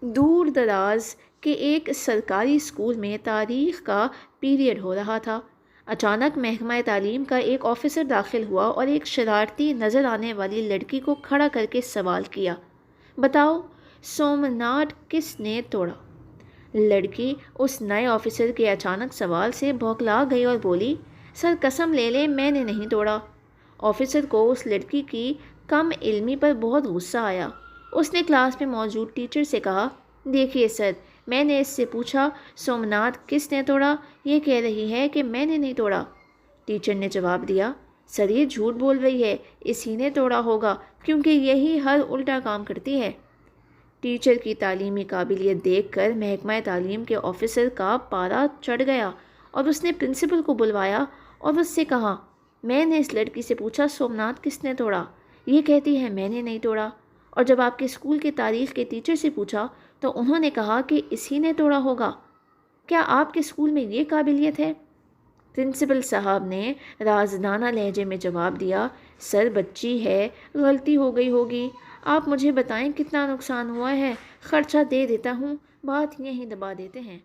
دور دراز کے ایک سرکاری اسکول میں تاریخ کا پیریڈ ہو رہا تھا۔ اچانک محکمہ تعلیم کا ایک آفیسر داخل ہوا اور ایک شرارتی نظر آنے والی لڑکی کو کھڑا کر کے سوال کیا، بتاؤ سومناتھ کس نے توڑا؟ لڑکی اس نئے آفیسر کے اچانک سوال سے بھوکلا گئی اور بولی، سر قسم لے لیں میں نے نہیں توڑا۔ آفیسر کو اس لڑکی کی کم علمی پر بہت غصہ آیا۔ اس نے کلاس میں موجود ٹیچر سے کہا، دیکھیے سر، میں نے اس سے پوچھا سومناتھ کس نے توڑا، یہ کہہ رہی ہے کہ میں نے نہیں توڑا۔ ٹیچر نے جواب دیا، سر یہ جھوٹ بول رہی ہے، اسی نے توڑا ہوگا کیونکہ یہی ہر الٹا کام کرتی ہے۔ ٹیچر کی تعلیمی قابلیت دیکھ کر محکمہ تعلیم کے آفیسر کا پارا چڑھ گیا اور اس نے پرنسپل کو بلوایا اور اس سے کہا، میں نے اس لڑکی سے پوچھا سومناتھ کس نے توڑا، یہ کہتی ہے میں نے نہیں توڑا، اور جب آپ کے اسکول کے تاریخ کے ٹیچر سے پوچھا تو انہوں نے کہا کہ اسی نے توڑا ہوگا۔ کیا آپ کے اسکول میں یہ قابلیت ہے؟ پرنسپل صاحب نے رازدانہ لہجے میں جواب دیا، سر بچی ہے، غلطی ہو گئی ہوگی، آپ مجھے بتائیں کتنا نقصان ہوا ہے، خرچہ دے دیتا ہوں، بات یہیں دبا دیتے ہیں۔